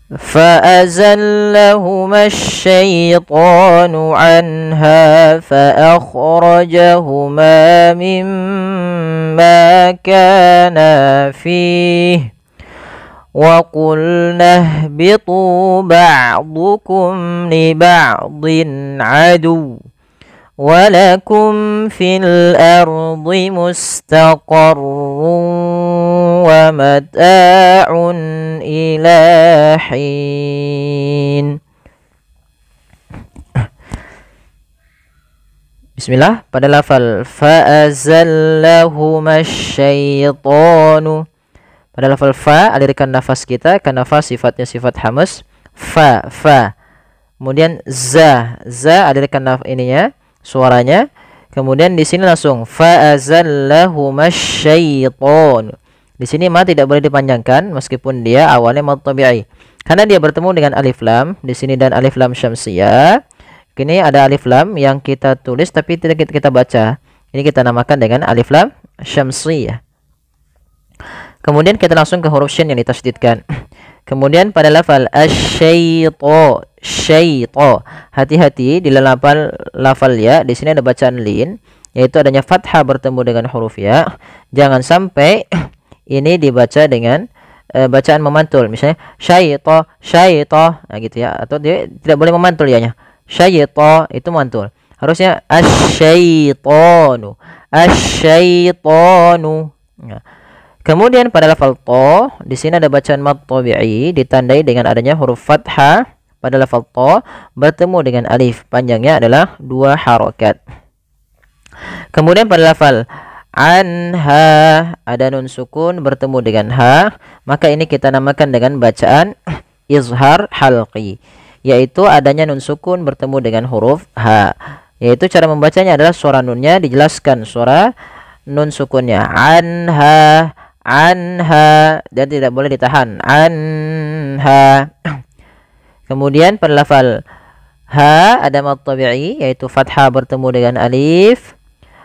فأزلهما الشيطان عنها فأخرجهما مما كانا فيه وقلنا اهبطوا بعضكم لبعض عدو ولكم في الأرض مستقر ومتاع إلى حين. Bismillah. Pada lafal fa'azallahuma syaitanu, pada lafal fa alirkan nafas kita karena fa sifatnya sifat hamas. Fa. Kemudian za alirkan ininya, suaranya. Kemudian di sini langsung fa'azallahuma syaitan. Di sini ma tidak boleh dipanjangkan meskipun dia awalnya mad tabi'i. Karena dia bertemu dengan alif lam di sini dan alif lam syamsiyah. Ini ada alif lam yang kita tulis tapi tidak kita baca. Ini kita namakan dengan alif lam syamsiyah. Kemudian kita langsung ke huruf shin yang ditasydidkan. Kemudian pada lafal asyaito, syaito. Hati-hati di lafal ya. Di sini ada bacaan lin, yaitu adanya fathah bertemu dengan huruf ya. Jangan sampai ini dibaca dengan bacaan memantul. Misalnya syaito, nah gitu ya. Atau dia tidak boleh memantul ya. Syaito itu mantul. Harusnya asyaitonu, asyaitonu. Nah. Kemudian pada lafal to, di sini ada bacaan mad tabi'i ditandai dengan adanya huruf fathah pada lafal to bertemu dengan alif. Panjangnya adalah 2 harokat. Kemudian pada lafal anha ada nun sukun bertemu dengan ha, maka ini kita namakan dengan bacaan izhar halqi, yaitu adanya nun sukun bertemu dengan huruf ha. Yaitu cara membacanya adalah suara nunnya dijelaskan suara nun sukunnya, anha, dan tidak boleh ditahan, anha. Kemudian pada lafal ha ada mad tabi'i yaitu fathah bertemu dengan alif.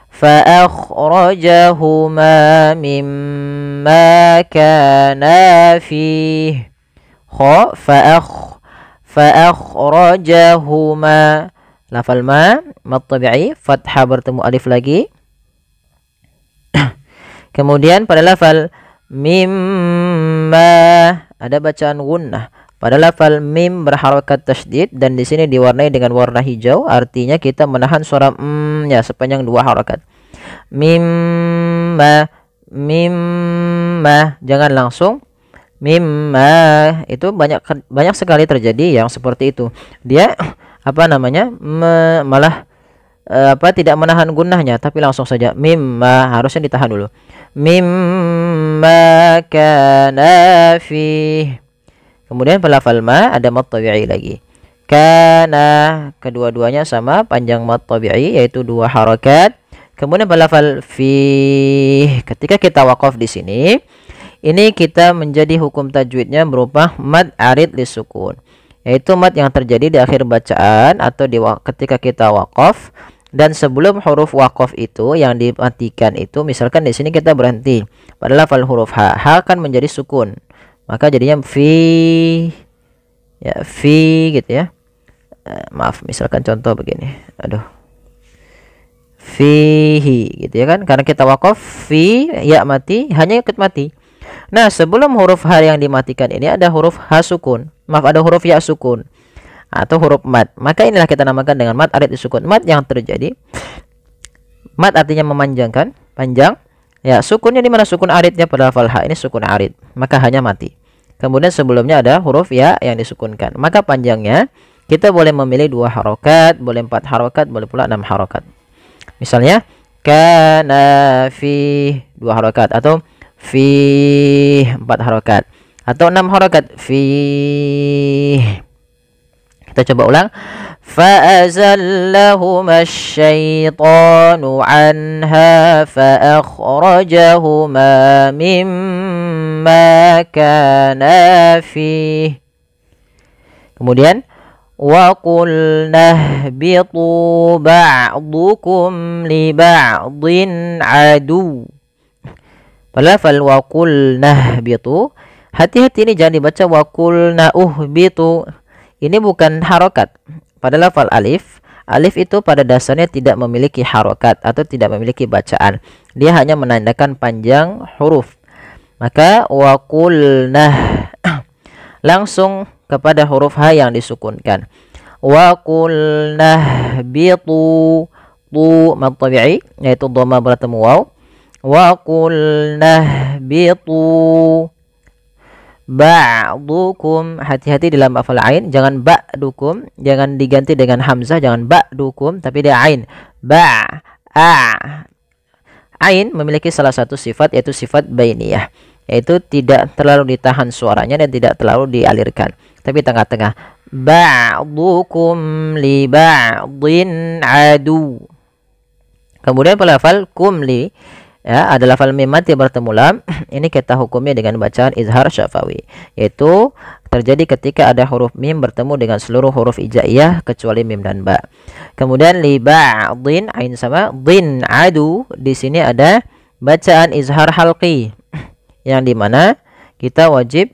Fa akhrajahuma mimma kana fihi. Kha fa akhrajahuma. Lafal ma mad tabi'i fathah bertemu alif lagi. Kemudian pada lafal mimma ada bacaan gunnah. Pada lafal mim berharakat tasydid dan di sini diwarnai dengan warna hijau, artinya kita menahan suara nya sepanjang 2 harakat. Mimma, jangan langsung mimma. Itu banyak sekali terjadi yang seperti itu. Dia malah tidak menahan gunnahnya tapi langsung saja mimma, harusnya ditahan dulu. Mimma kana fi. Kemudian pada lafal ma ada mad tabi'i lagi. Kana, kedua-duanya sama panjang mad tabi'i yaitu 2 harakat. Kemudian pada lafal fi, ketika kita waqaf di sini, ini kita menjadi hukum tajwidnya berupa mad arid lisukun, yaitu mad yang terjadi di akhir bacaan atau ketika kita waqaf. Dan sebelum huruf waqaf itu yang dimatikan itu, misalkan di sini kita berhenti pada lafal huruf ha akan menjadi sukun, maka jadinya fi, ya fi gitu ya. Maaf, misalkan contoh begini, fihi gitu ya kan, karena kita waqaf fi ya mati, hanya ikut mati. Nah sebelum huruf ha yang dimatikan ini ada huruf ha sukun, ada huruf ya sukun atau huruf mad, maka inilah kita namakan dengan mad arid sukun. Mad yang terjadi, mad artinya memanjangkan, panjang ya. Sukunnya di mana? Sukun aridnya pada lafal ha ini sukun arid, maka hanya mati. Kemudian sebelumnya ada huruf ya yang disukunkan, maka panjangnya kita boleh memilih 2 harokat, boleh 4 harokat, boleh pula 6 harokat. Misalnya kana fi 2 harokat, atau fi 4 harokat, atau 6 harokat fi. Kita coba ulang. فأزلهما الشيطان عنها فأخرجهما مما كانا فيه. Kemudian وَقُلْنَا اهْبِطُوا بَعْضُكُمْ لِبَعْضٍ عَدُوٌّ. Pada lafal وَقُلْنَا اهْبِطُوا Hati-hati ini jangan dibaca wa qulna uhbitu. Ini bukan harokat. Pada lafal alif, alif itu pada dasarnya tidak memiliki harokat atau tidak memiliki bacaan. Dia hanya menandakan panjang huruf. Maka wa qulna langsung kepada huruf ha yang disukunkan. Wa qulna bitu, tu mad tabi'i yaitu dhamma bertemu waw. Wa qulna bitu ba'dukum, hati-hati dalam hafal ain, jangan ba'dukum, jangan diganti dengan hamzah, jangan ba'dukum, tapi dia ain. Ain memiliki salah satu sifat yaitu sifat bainiyah, yaitu tidak terlalu ditahan suaranya dan tidak terlalu dialirkan, tapi tengah-tengah. Ba'dukum li ba'din adu. Kemudian pada lafal kumli, ya, ada lafal mim mati bertemu lam. Ini kita hukumnya dengan bacaan izhar syafawi, yaitu terjadi ketika ada huruf mim bertemu dengan seluruh huruf ijaiyah kecuali mim dan ba. Kemudian li ba'din, ain sama din adu, di sini ada bacaan izhar halqi, yang dimana kita wajib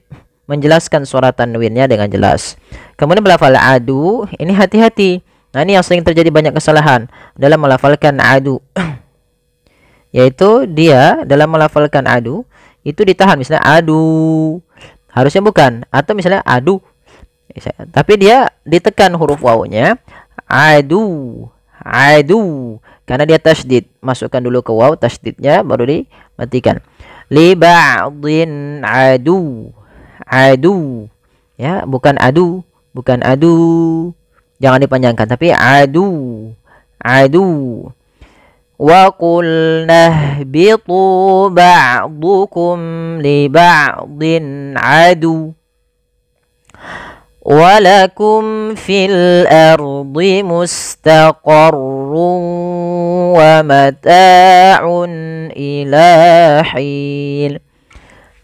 menjelaskan suara tanwinnya dengan jelas. Kemudian lafal adu, ini hati-hati. Nah, ini yang sering terjadi banyak kesalahan dalam melafalkan adu. Yaitu dia dalam melafalkan adu itu ditahan, misalnya adu, harusnya bukan, atau misalnya adu, tapi dia ditekan huruf wawnya, adu, karena dia tasydid. Masukkan dulu ke waw tasydidnya, baru dimatikan. Li ba'din adu, ya, bukan adu, jangan dipanjangkan, tapi adu. Wa qulna ihbitu ba'dukum li ba'din adu walakum fil ardi mustaqarrun wa mata'un ila hin.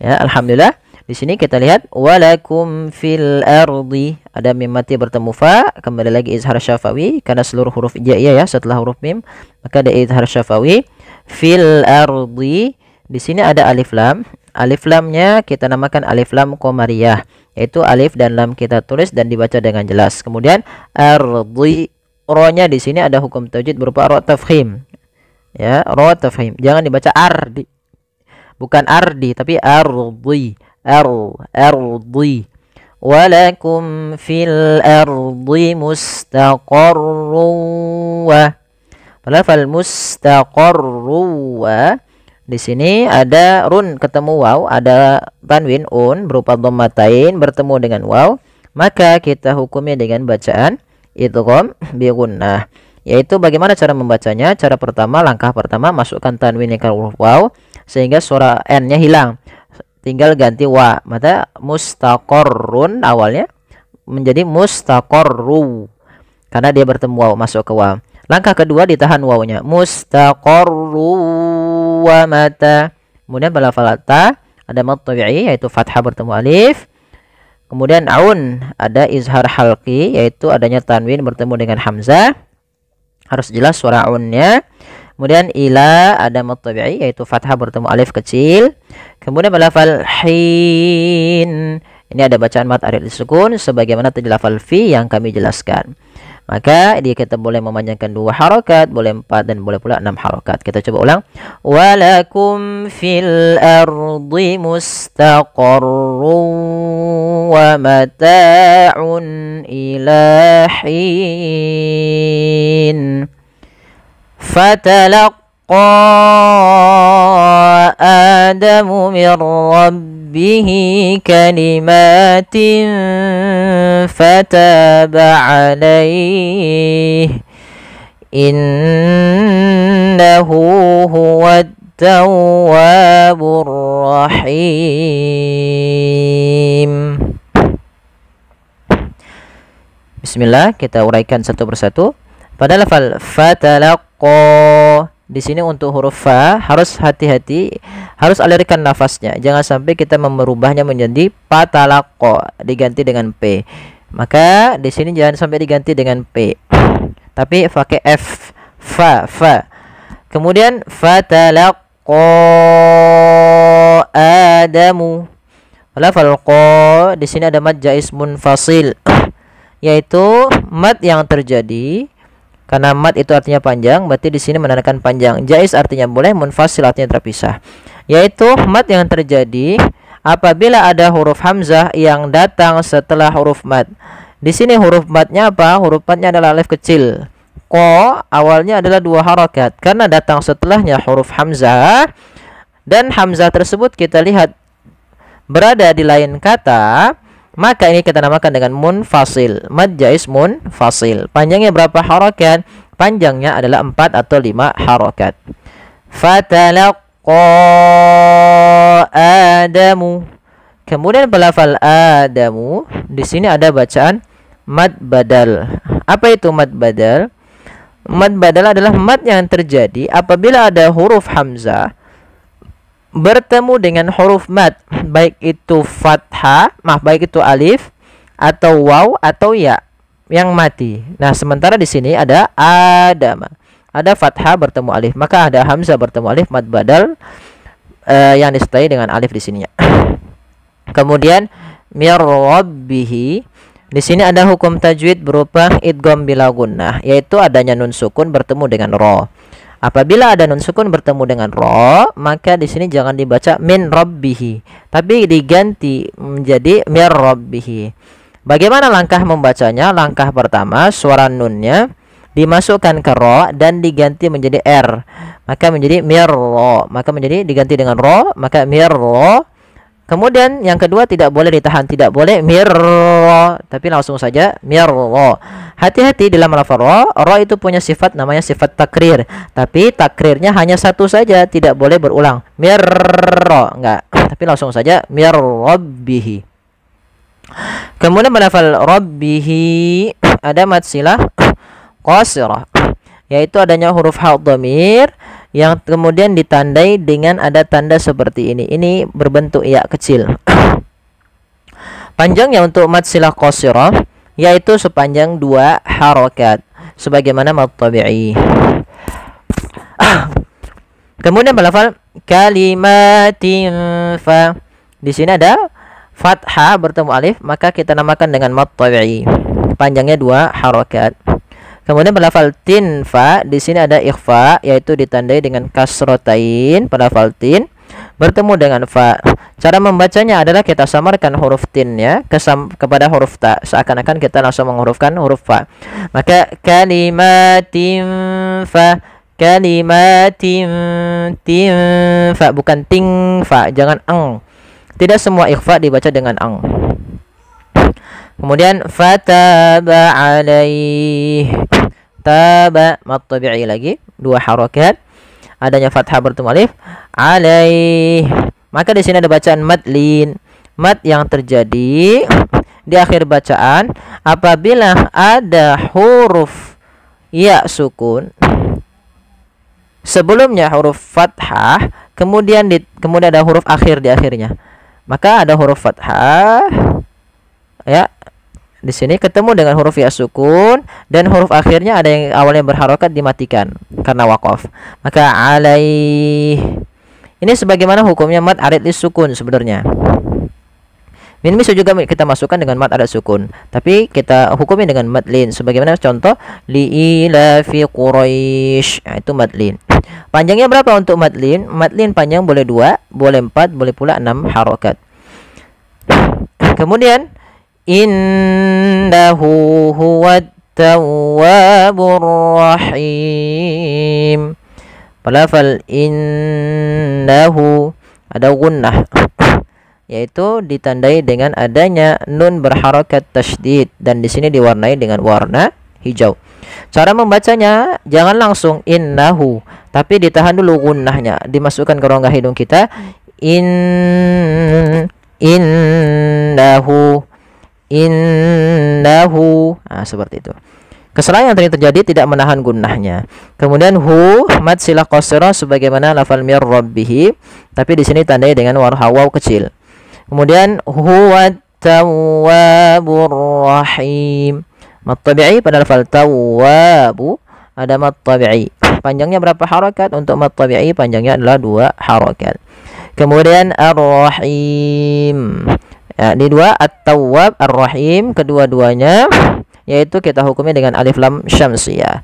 Ya, alhamdulillah. Di sini kita lihat walakum fil ardi, ada mim mati bertemu fa, kembali lagi izhar syafawi karena seluruh huruf hijaiyah ya setelah huruf mim, maka ada izhar syafawi. Fil ardi, di sini ada alif lam. Alif lamnya kita namakan alif lam qamariyah, yaitu alif dan lam kita tulis dan dibaca dengan jelas. Kemudian ardi, ro-nya di sini ada hukum taujid berupa ro tafkhim. Ya, ro tafkhim. Jangan dibaca ardi. Bukan ardi tapi ardi. Ardi. Walakum fil ardi mustaqarrun wa. Padahal fal mustaqarrun wa, di sini ada run ketemu waw, ada tanwin un berupa dhammatain bertemu dengan waw, maka kita hukumnya dengan bacaan idgham bi gunnah. Yaitu bagaimana cara membacanya? Cara pertama, langkah pertama, masukkan tanwin ke huruf waw sehingga suara n-nya hilang. Tinggal ganti wa, maka mustaqarrun awalnya menjadi mustaqarru karena dia bertemu waw masuk ke waw. Langkah kedua, ditahan wawnya, mustaqarru wa mata. Kemudian pada lafal ta ada mad tabi'i yaitu fathah bertemu alif. Kemudian aun ada izhar halqi yaitu adanya tanwin bertemu dengan hamzah. Harus jelas suara aunnya. Kemudian ila ada mad tabi'i yaitu fathah bertemu alif kecil. Kemudian lafal hin, ini ada bacaan mad arid disukun sebagaimana tadi lafal fi yang kami jelaskan. Maka dia kita boleh memanjangkan 2 harokat, boleh 4 dan boleh pula 6 harokat. Kita coba ulang. Walakum fil ardi mustaqarrun wa mata'un ila hin. Fatalaqqa Adamu min rabbihi kalimatin fataba alaihi innahu huwat tawwabur rahim. Bismillah, kita uraikan satu persatu. Pada lafal fatalaqqa, di sini untuk huruf fa harus hati-hati, harus alirkan nafasnya. Jangan sampai kita merubahnya menjadi patalaqqa diganti dengan p. Maka di sini jangan sampai diganti dengan p, tapi pakai f, fa. Kemudian fatalaqqa Adamu, Lafal qa di sini ada mad jaiz munfasil, yaitu mad yang terjadi karena mad itu artinya panjang, berarti di sini menandakan panjang. Jaiz artinya boleh, munfasil artinya terpisah. Yaitu mad yang terjadi apabila ada huruf hamzah yang datang setelah huruf mad. Di sini huruf madnya apa? Huruf madnya adalah alif kecil. Qa awalnya adalah 2 harakat karena datang setelahnya huruf hamzah, dan hamzah tersebut kita lihat berada di lain kata, maka ini kita namakan dengan munfasil. Mad jaiz munfasil. Panjangnya berapa harakat? Panjangnya adalah 4 atau 5 harakat. Fatalaqqa Adamu. Kemudian pelafal Adamu, di sini ada bacaan mad badal. Apa itu mad badal? Mad badal adalah mad yang terjadi apabila ada huruf hamzah bertemu dengan huruf mad, baik itu fathah, baik itu alif atau waw atau ya yang mati. Nah, sementara di sini ada adama, ada fathah bertemu alif, maka ada hamzah bertemu alif, mad badal yang disertai dengan alif di sininya. Kemudian mir rabbihi, di sini ada hukum tajwid berupa idgham bila gunnah, yaitu adanya nun sukun bertemu dengan ra. Apabila ada nun sukun bertemu dengan ra, maka di sini jangan dibaca min rabbihi, tapi diganti menjadi mir rabbihi. Bagaimana langkah membacanya? Langkah pertama, suara nunnya dimasukkan ke ra dan diganti menjadi r, maka menjadi mir ra, maka menjadi diganti dengan ra, maka mir ra. Kemudian yang kedua, tidak boleh ditahan, tidak boleh mir, tapi langsung saja mir. Hati-hati dalam lafaz ra. Ra itu punya sifat namanya sifat takrir, tapi takrirnya hanya satu saja, tidak boleh berulang. Mir, enggak, tapi langsung saja mir rabbihi. Kemudian lafaz rabbihi ada mad silah qasirah, yaitu adanya huruf ha dhamir yang kemudian ditandai dengan ada tanda seperti ini. Ini berbentuk ya kecil. Panjangnya untuk mad silah qasirah yaitu sepanjang 2 harakat sebagaimana mad tabi'i. Kemudian berlafal kalimatin fa. Di sini ada fathah bertemu alif, maka kita namakan dengan mad tabi'i. Panjangnya 2 harakat. Kemudian berlafal tin fa, di sini ada ikhfa yaitu ditandai dengan kasrotain pada lafal tin bertemu dengan fa. Cara membacanya adalah kita samarkan huruf tin ya kepada huruf ta, seakan-akan kita langsung menghurufkan huruf fa. Maka kalimatin fa, kalimatin tin fa, bukan ting fa, jangan ang. Tidak semua ikhfa dibaca dengan ang. Kemudian fataba alaih, taba mad tabi'i lagi 2 harakat, adanya fathah bertemu alif, alaih. Maka di sini ada bacaan mad lin, mad yang terjadi di akhir bacaan apabila ada huruf ya sukun sebelumnya huruf fathah, kemudian ada huruf akhir di akhirnya. Maka ada huruf fathah ya di sini ketemu dengan huruf ya sukun, dan huruf akhirnya ada yang awalnya berharokat dimatikan karena waqaf. Maka alaih ini sebagaimana hukumnya mad arid lis sukun sebenarnya. Min bisa juga kita masukkan dengan mad arid sukun, tapi kita hukumi dengan mad lin sebagaimana contoh li ila fi quraisy, itu mad lin. Panjangnya berapa untuk mad lin? Mad lin panjang boleh 2, boleh 4, boleh pula 6 harokat. Kemudian innahu huwat tawwabur rahim. Lafal innahu ada gunnah yaitu ditandai dengan adanya nun berharakat tasydid, dan di sini diwarnai dengan warna hijau. Cara membacanya jangan langsung innahu, tapi ditahan dulu gunnahnya, dimasukkan ke rongga hidung kita. Innahu, nah, seperti itu. Kesalahan yang tadi terjadi tidak menahan gunnahnya. Kemudian hu mad silah qasirah sebagaimana lafal mir rabbihi, tapi di sini tandai dengan waw kecil. Kemudian huwa tawwabur rahim, mad tabi'i pada lafal tawwabu ada mad tabi'i. Panjangnya berapa harakat? Untuk mad tabi'i panjangnya adalah 2 harakat. Kemudian Ar-Rahim. Ya, ini dua At-Tawwab, Ar-Rahim, kedua-duanya yaitu kita hukumi dengan alif lam syamsiyah.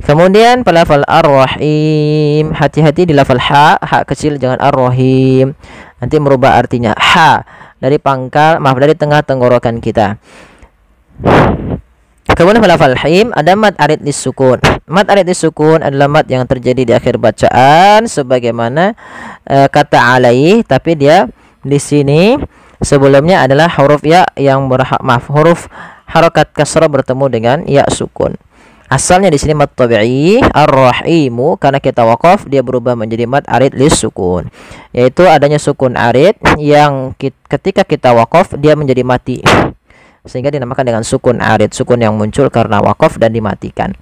Kemudian pada lafal Ar-Rahim, hati-hati di lafal ha kecil, jangan Ar-Rahim. Nanti merubah artinya. Ha dari pangkal, maaf, dari tengah tenggorokan kita. Kemudian pada lafal Him ada mad arid lisukun. Mad arid lisukun adalah mad yang terjadi di akhir bacaan sebagaimana kata alaih, tapi dia di sini sebelumnya adalah huruf ya yang huruf harokat kasrah bertemu dengan ya sukun. Asalnya di sini mad tabi'i Ar-Rahimu, karena kita waqaf dia berubah menjadi mad arid lisukun, yaitu adanya sukun arid yang ketika kita waqaf dia menjadi mati, sehingga dinamakan dengan sukun arid, sukun yang muncul karena waqaf dan dimatikan.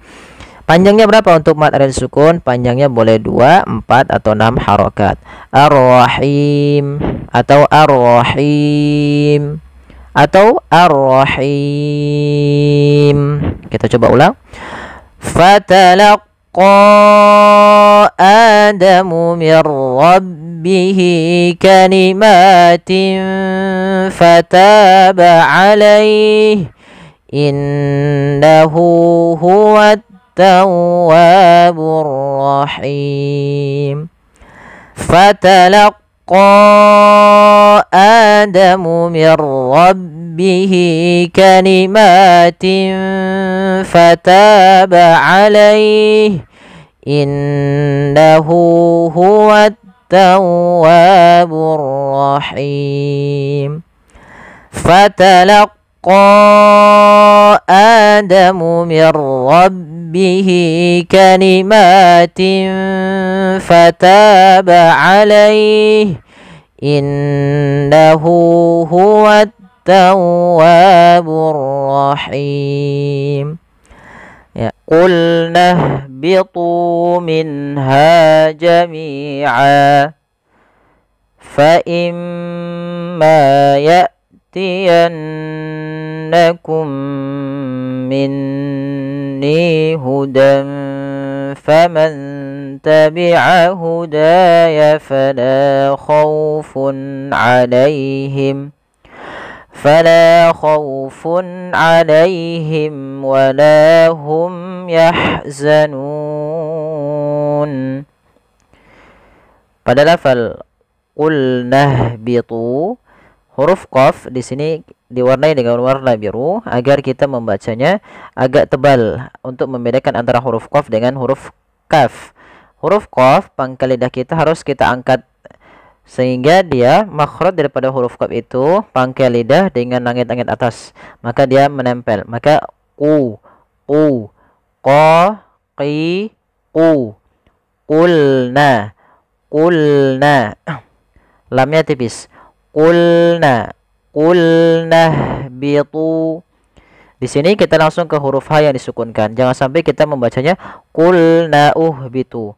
Panjangnya berapa untuk mad arid sukun? Panjangnya boleh 2, 4 atau 6 harokat. Ar-Rahim atau Ar-Rahim atau Ar-Rahim. Kita coba ulang. Fatalaqqa Adamu min rabbihi kalimatin fataba alaihi innahu huwat tawwabur rahim. Fatalaqqa Adamu min rabbihi kalimatin fataba alaihi innahu huwat tawwabur rahim. Fatalaqqa Adamu min rabbihi kalimatin fataba alaihi innahu huwat tawwabur rahim. Ya, qulna bitu minha jami'a fa imma ya'tiyannakum minni hudan faman tabi'a hudaya fala khawfun 'alaihim wala hum yahzanun. Pada lafal qulna bitu, huruf qaf di sini diwarnai dengan warna biru agar kita membacanya agak tebal untuk membedakan antara huruf qaf dengan huruf kaf. Huruf qaf pangkal lidah kita harus kita angkat sehingga dia makhraj daripada huruf qaf itu pangkal lidah dengan langit-langit atas, maka dia menempel. Maka qa qi qulna lamnya tipis. Qulna bitu. Di sini kita langsung ke huruf ha yang disukunkan. Jangan sampai kita membacanya qulna bitu.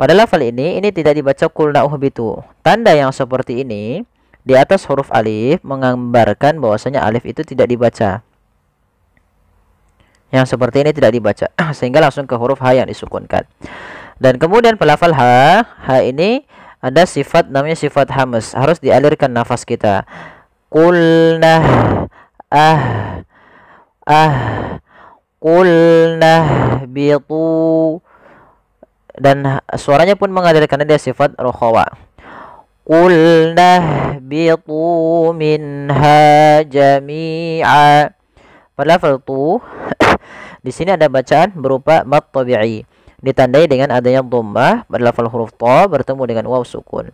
Pada lafal ini tidak dibaca qulna bitu. Tanda yang seperti ini di atas huruf alif menggambarkan bahwasanya alif itu tidak dibaca. Yang seperti ini tidak dibaca sehingga langsung ke huruf ha yang disukunkan. Dan kemudian pelafal ha ini ada sifat namanya sifat hamas, harus dialirkan nafas kita. Qulna qulna bitu, dan suaranya pun mengalir karena dia sifat rukhawa. Qulna bitu minha jami'a. Pada lafal tu di sini ada bacaan berupa mad tabi'i, ditandai dengan adanya dhammah pada lafal huruf ta bertemu dengan waw sukun.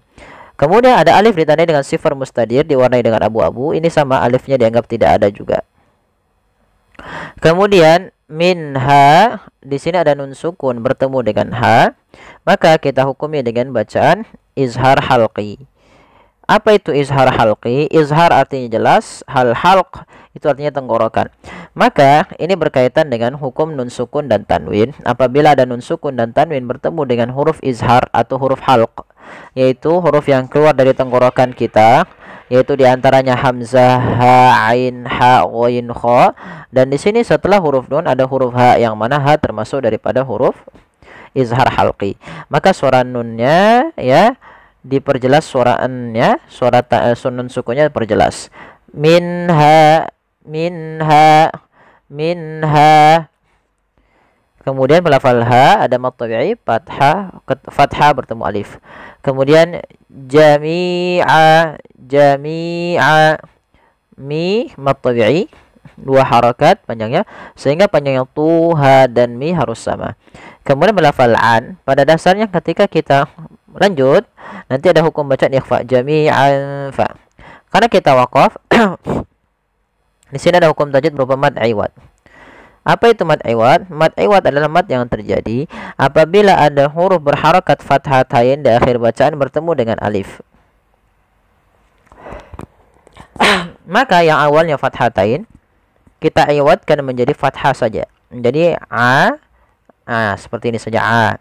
Kemudian ada alif ditandai dengan sifar mustadir diwarnai dengan abu-abu. Ini sama alifnya dianggap tidak ada juga. Kemudian minha di sini ada nun sukun bertemu dengan ha, maka kita hukumi dengan bacaan izhar halqi. Apa itu izhar halqi? Izhar artinya jelas, halq itu artinya tenggorokan. Maka ini berkaitan dengan hukum nun sukun dan tanwin. Apabila ada nun sukun dan tanwin bertemu dengan huruf izhar atau huruf halq, yaitu huruf yang keluar dari tenggorokan kita, yaitu diantaranya hamzah, ha, ain, ha, ghain, kha. Dan di sini setelah huruf nun ada huruf ha, yang mana ha termasuk daripada huruf izhar halqi. Maka suara nunnya ya diperjelas suara n-nya, suara nun sukunnya diperjelas. Minha, minha, minha. Kemudian pada lafal ha ada mad tabi'i, fathah bertemu alif. Kemudian jami'a, jami'a, mi mad tabi'i, 2 harakat panjangnya, sehingga panjangnya tu, ha dan mi harus sama. Kemudian pada lafal an, pada dasarnya ketika kita lanjut nanti ada hukum bacaan ikhfa, jami'an fa. Karena kita waqaf di sini ada hukum tajwid berupa mad iwad. Apa itu mad iwad? Mad iwad adalah mad yang terjadi apabila ada huruf berharakat fathatain di akhir bacaan bertemu dengan alif. Maka yang awalnya fathatain kita iwadkan menjadi fathah saja. Jadi a, seperti ini saja a.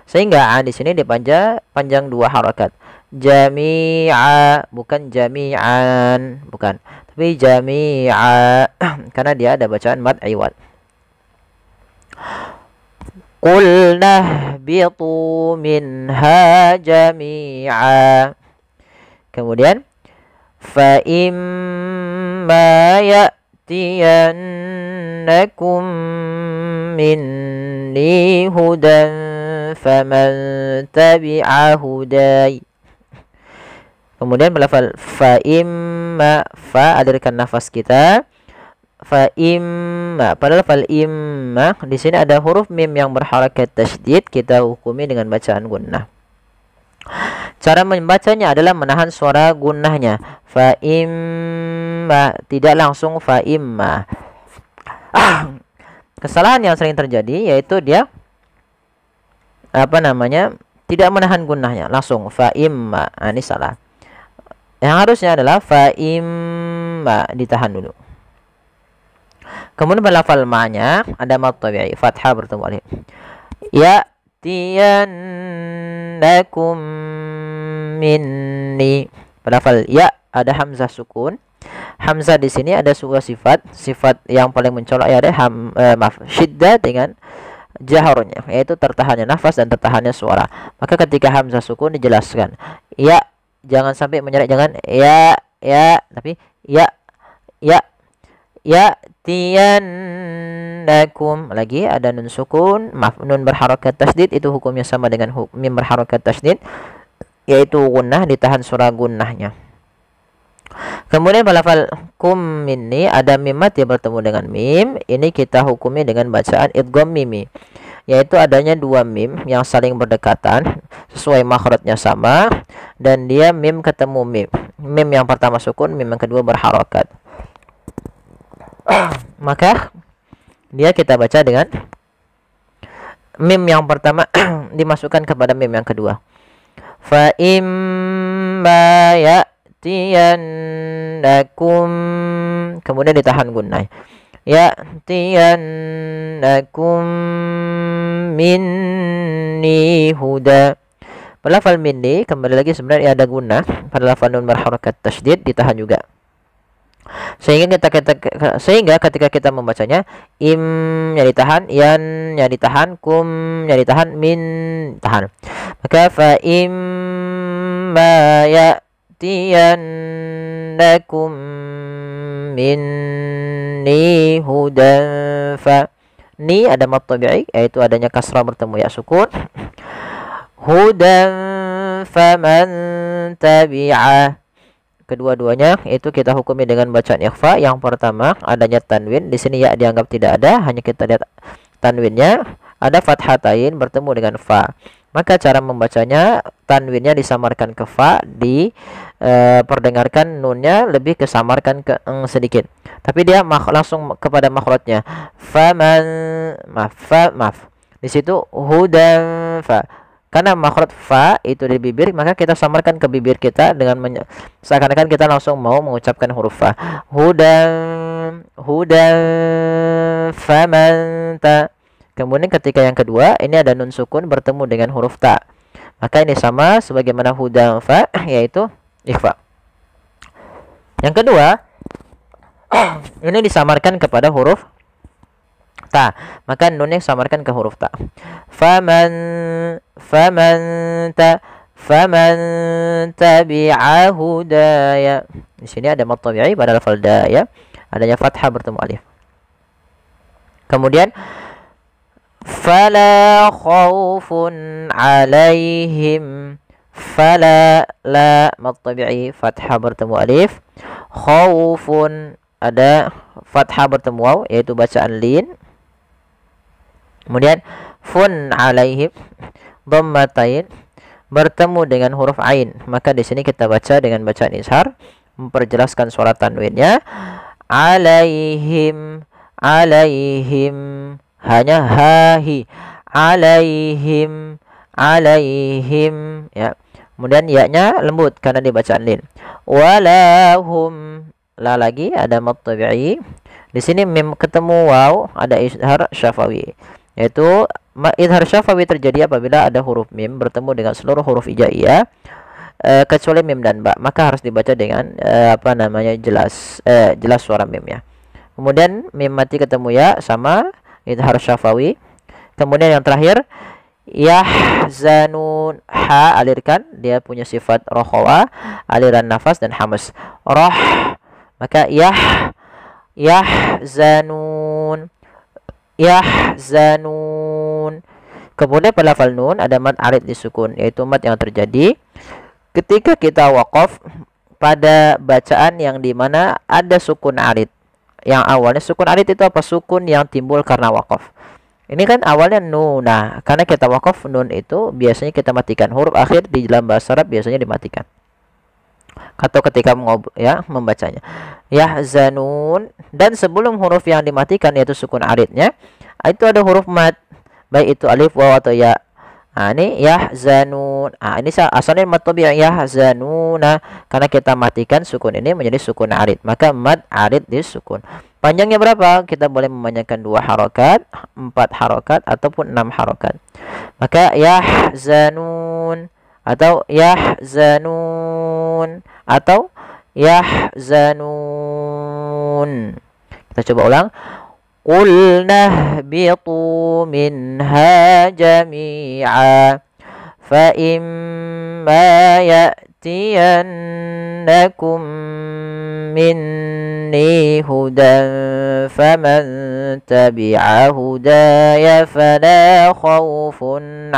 Sehingga a di sini panjang 2 harakat. Jami'a, bukan jami'an, bukan, tapi jami'a karena dia ada bacaan mad iwad. Qulna bitu minha jami'a. Kemudian fa imma ya'tiyannakum minni hudan faman tabi'a hudai. Kemudian melafal fa imma, fa alirkan nafas kita. Fa imma, pada lafal imma di sini ada huruf mim yang berharakat tasydid, kita hukumi dengan bacaan gunnah. Cara membacanya adalah menahan suara gunnahnya. Fa imma, tidak langsung fa imma. Kesalahan yang sering terjadi yaitu dia tidak menahan gunnahnya, langsung fa imma. Ini salah. Yang harusnya adalah fa imma, ditahan dulu. Kemudian pada lafal ma'nya ada mad tabi'i, fathah bertemu alif. Ya'tiyannakum minni. Pada lafal ya ada hamzah sukun. Hamzah di sini ada sebuah sifat yang paling mencolok ya, ada syiddah dengan jaharnya, yaitu tertahannya nafas dan tertahannya suara. Maka ketika hamzah sukun dijelaskan ya, jangan sampai menyeret, jangan ya, tapi ya tiyannakum. Lagi ada nun sukun, nun berharakat tasydid, itu hukumnya sama dengan mim berharakat tasydid, yaitu gunnah, ditahan suara gunnahnya. Kemudian pada lafal kum minni ada mimat yang bertemu dengan mim, ini kita hukumi dengan bacaan idgham mimi, yaitu adanya 2 mim yang saling berdekatan sesuai makhrajnya sama, dan dia mim ketemu mim. Mim yang pertama sukun, mim yang kedua berharakat. Maka dia kita baca dengan mim yang pertama dimasukkan kepada mim yang kedua. Fa imma ya'tiyannakum, kemudian ditahan gunnah. Ya'tiyannakum minni huda. Pada lafal minni kembali lagi sebenarnya ada gunnah, pada lafal nun berharakat tasydid ditahan juga. Sehingga ketika kita membacanya, im-nya ditahan, yan-nya ditahan, kum-nya ditahan, min tahan. Maka fa imma ya'tiyannakum minni hudan, fa ni ada mad tabi'i, yaitu adanya kasrah bertemu ya sukun. Hudan faman tabi'ah. Kedua-duanya itu kita hukumi dengan bacaan ikhfa. Yang pertama adanya tanwin, di sini ya dianggap tidak ada, hanya kita lihat tanwinnya ada fathatain bertemu dengan fa. Maka cara membacanya, tanwinnya disamarkan ke fa, perdengarkan nunnya lebih kesamarkan ke eng sedikit. Tapi dia langsung kepada makhrajnya. Faman, maaf. Di situ hudan fa. Karena makhraj fa itu di bibir, maka kita samarkan ke bibir kita dengan seakan-akan kita langsung mau mengucapkan huruf fa. Hudan faman ta. Kemudian ketika yang kedua ini ada nun sukun bertemu dengan huruf ta. Maka ini sama sebagaimana hudan fa, yaitu ikhfa. Yang kedua ini disamarkan kepada huruf ta, maka nunnya samarkan ke huruf ta. Faman ta, faman tabi'a hudaya. Di sini ada mad tabi'i pada lafal da ya. Adanya fathah bertemu alif. Kemudian fala khaufun alaihim. Fala, la mad tabi'i fathah bertemu alif. Khaufun ada fathah bertemu waw yaitu bacaan lin. Kemudian fun alaihim dhammatain bertemu dengan huruf ain, maka di sini kita baca dengan bacaan ishar memperjelaskan suara tanwinnya. Alaihim, alaihim hanya hahi, alaihim, alaihim ya. Kemudian ya-nya lembut karena dibacaan lin. Walahum, la lagi ada mad tabi'i. Di sini mim ketemu waw ada izhar syafawi, yaitu izhar syafawi terjadi apabila ada huruf mim bertemu dengan seluruh huruf hijaiyah kecuali mim dan ba, maka harus dibaca dengan jelas jelas suara mim ya. Kemudian mim mati ketemu ya sama izhar syafawi. Kemudian yang terakhir yahzanun, ha alirkan, dia punya sifat rohawa, aliran nafas dan hamas. Roh, maka yahzanun, yahzanun. Kemudian pada lafal nun ada mad arid disukun, yaitu mad yang terjadi ketika kita waqaf pada bacaan yang dimana ada sukun arid. Yang awalnya sukun arid itu apa? Sukun yang timbul karena waqaf. Ini kan awalnya nun. Nah, karena kita waqaf nun itu biasanya kita matikan. Huruf akhir di dalam bahasa Arab biasanya dimatikan. Atau ketika membacanya. Yahzanun, dan sebelum huruf yang dimatikan yaitu sukun aridnya, itu ada huruf mad. Baik itu alif, waw atau ya. Nah, ini yahzanun. Nah, ini asalnya mad tabi'i yahzanuna. Karena kita matikan sukun ini menjadi sukun arid, maka mad arid disukun. Panjangnya berapa? Kita boleh memanjangkan 2 harokat, 4 harokat, ataupun 6 harokat. Maka yahzanun, atau yahzanun, atau yahzanun. Kita coba ulang. Qulna ihbitu minha jami'a fa imma ya'tiyannakum minni hudan faman tabi'a hudaya fala khawfun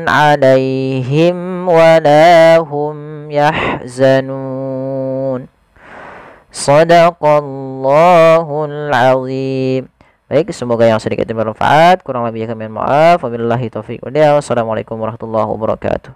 alaihim wala hum yahzanun. Shadaqallahul azim. Baik, semoga yang sedikit bermanfaat, kurang lebihnya kami mohon maaf. Wabillahi taufiq wal hidayah. Wassalamualaikum warahmatullahi wabarakatuh.